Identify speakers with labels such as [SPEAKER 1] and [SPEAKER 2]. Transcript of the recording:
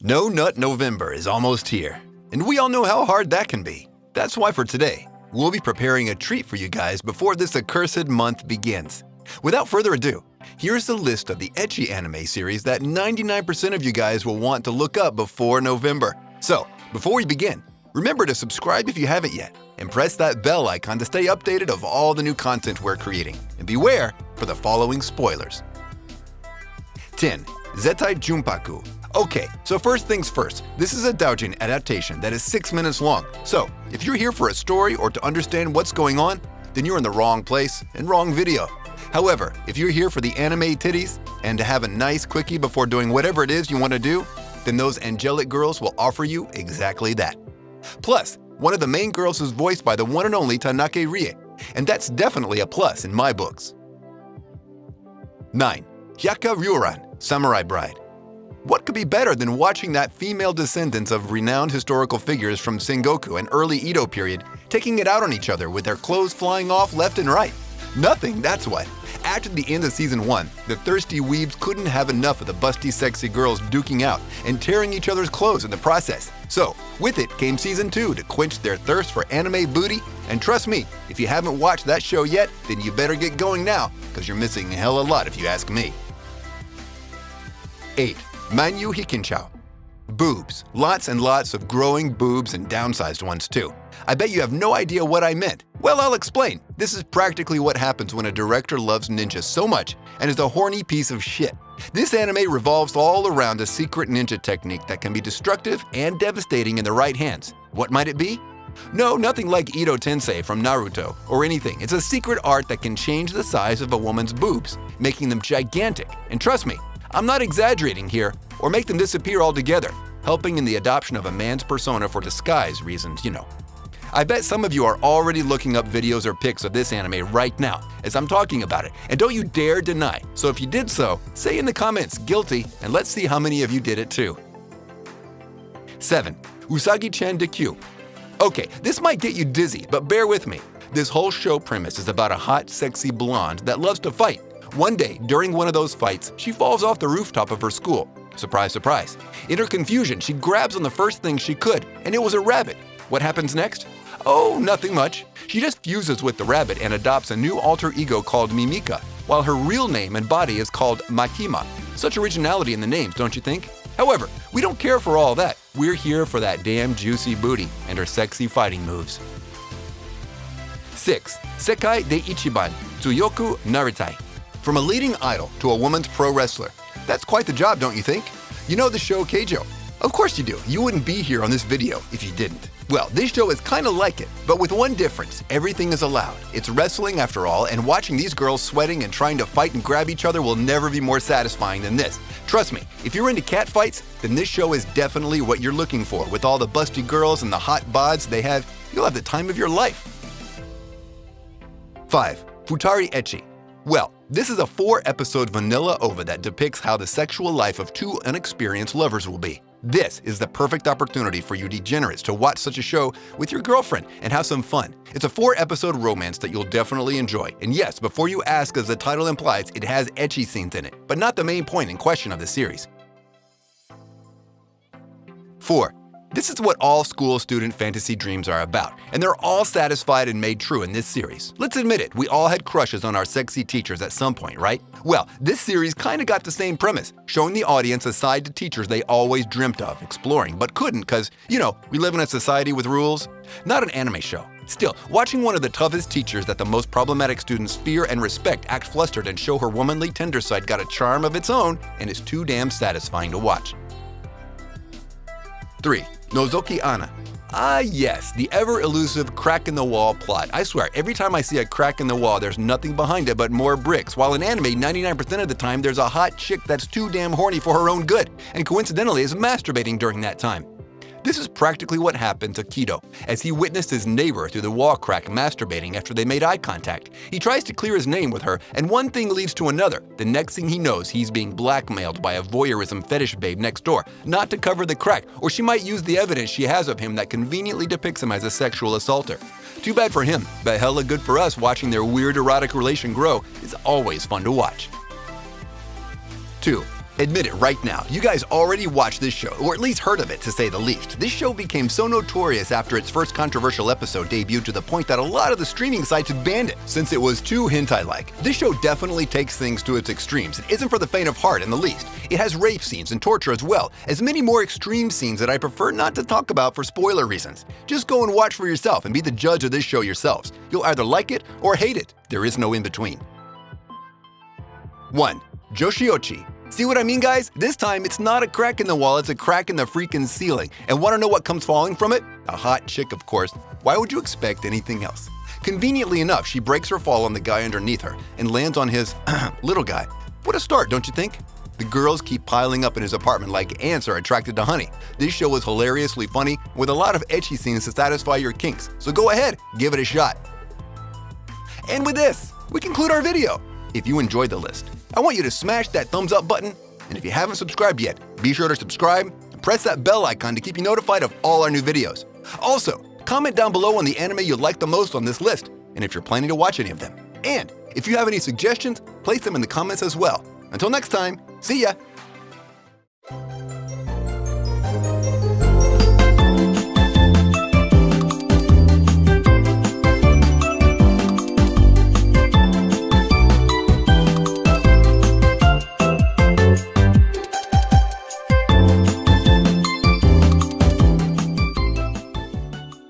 [SPEAKER 1] No Nut November is almost here, and we all know how hard that can be. That's why for today, we'll be preparing a treat for you guys before this accursed month begins. Without further ado, here's the list of the ecchi anime series that 99% of you guys will want to look up before November. So, before we begin, remember to subscribe if you haven't yet, and press that bell icon to stay updated of all the new content we're creating. And beware for the following spoilers. 10. 𝐜𝐡𝐚𝐧𝐧𝐞𝐥. Okay, so first things first, this is a doujin adaptation that is 6 minutes long. So, if you're here for a story or to understand what's going on, then you're in the wrong place and wrong video. However, if you're here for the anime titties and to have a nice quickie before doing whatever it is you want to do, then those angelic girls will offer you exactly that. Plus, one of the main girls is voiced by the one and only Tanaka Rie, and that's definitely a plus in my books. 9. Hyakka Ryuran, Samurai Bride. What could be better than watching that female descendants of renowned historical figures from Sengoku and early Edo period taking it out on each other with their clothes flying off left and right? Nothing, that's what. After the end of Season 1, the thirsty weebs couldn't have enough of the busty sexy girls duking out and tearing each other's clothes in the process. So, with it came Season 2 to quench their thirst for anime booty, and trust me, if you haven't watched that show yet, then you better get going now, because you're missing a hell of a lot if you ask me. 8. 𝐼𝐻𝐻 𝐻𝐻𝐻. Boobs. Lots and lots of growing boobs and downsized ones too. I bet you have no idea what I meant. Well, I'll explain. This is practically what happens when a director loves ninjas so much and is a horny piece of shit. This anime revolves all around a secret ninja technique that can be destructive and devastating in the right hands. What might it be? No, nothing like Ito Tensei from Naruto or anything. It's a secret art that can change the size of a woman's boobs, making them gigantic. And trust me, I'm not exaggerating here, or make them disappear altogether, helping in the adoption of a man's persona for disguise reasons, you know. I bet some of you are already looking up videos or pics of this anime right now as I'm talking about it, and don't you dare deny. So if you did so, say in the comments guilty, and let's see how many of you did it too. 7. 𝐒𝐚𝐧𝐽 𝐸𝐾. Okay, this might get you dizzy, but bear with me. This whole show premise is about a hot, sexy blonde that loves to fight. One day, during one of those fights, she falls off the rooftop of her school. Surprise, surprise. In her confusion, she grabs on the first thing she could, and it was a rabbit. What happens next? Oh, nothing much. She just fuses with the rabbit and adopts a new alter ego called Mimika, while her real name and body is called Makima. Such originality in the names, don't you think? However, we don't care for all that. We're here for that damn juicy booty and her sexy fighting moves. 6. �世界で一番強くなりたい. From a leading idol to a woman's pro wrestler. That's quite the job, don't you think? You know the show 𝐒𝐻𝐽? Of course you do. You wouldn't be here on this video if you didn't. Well, this show is kind of like it, but with one difference. Everything is allowed. It's wrestling after all, and watching these girls sweating and trying to fight and grab each other will never be more satisfying than this. Trust me, if you're into cat fights, then this show is definitely what you're looking for. With all the busty girls and the hot bods they have, you'll have the time of your life. 5. 𝐵𝐸𝐻𝐻𝐻 ecchi. Well, this is a 4-episode vanilla OVA that depicts how the sexual life of two unexperienced lovers will be. This is the perfect opportunity for you degenerates to watch such a show with your girlfriend and have some fun. It's a 4-episode romance that you'll definitely enjoy. And yes, before you ask, as the title implies, it has ecchi scenes in it, but not the main point in question of the series. 4. This is what all school student fantasy dreams are about, and they're all satisfied and made true in this series. Let's admit it, we all had crushes on our sexy teachers at some point, right? Well, this series kinda got the same premise, showing the audience a side to teachers they always dreamt of exploring, but couldn't cause, you know, we live in a society with rules. Not an anime show. Still, watching one of the toughest teachers that the most problematic students fear and respect act flustered and show her womanly tender side got a charm of its own and is too damn satisfying to watch. 3. ♂ Anna. Ah yes, the ever-elusive crack-in-the-wall plot. I swear, every time I see a crack in the wall, there's nothing behind it but more bricks, while in anime, 99% of the time, there's a hot chick that's too damn horny for her own good, and coincidentally is masturbating during that time. This is practically what happened to Kido, as he witnessed his neighbor through the wall crack masturbating after they made eye contact. He tries to clear his name with her, and one thing leads to another. The next thing he knows, he's being blackmailed by a voyeurism fetish babe next door, not to cover the crack, or she might use the evidence she has of him that conveniently depicts him as a sexual assaulter. Too bad for him, but hella good for us watching their weird erotic relation grow. It's always fun to watch. 2. Admit it right now, you guys already watched this show, or at least heard of it to say the least. This show became so notorious after its first controversial episode debuted to the point that a lot of the streaming sites had banned it, since it was too hentai-like. This show definitely takes things to its extremes. It isn't for the faint of heart in the least. It has rape scenes and torture as well, as many more extreme scenes that I prefer not to talk about for spoiler reasons. Just go and watch for yourself and be the judge of this show yourselves. You'll either like it or hate it. There is no in-between. 1. Joshiochi. See what I mean, guys? This time, it's not a crack in the wall, it's a crack in the freaking ceiling. And want to know what comes falling from it? A hot chick, of course. Why would you expect anything else? Conveniently enough, she breaks her fall on the guy underneath her and lands on his little guy. What a start, don't you think? The girls keep piling up in his apartment like ants are attracted to honey. This show is hilariously funny with a lot of ecchi scenes to satisfy your kinks. So go ahead, give it a shot. And with this, we conclude our video. If you enjoyed the list, I want you to smash that thumbs up button, and if you haven't subscribed yet, be sure to subscribe and press that bell icon to keep you notified of all our new videos. Also, comment down below on the anime you like the most on this list, and if you're planning to watch any of them. And if you have any suggestions, place them in the comments as well. Until next time, see ya!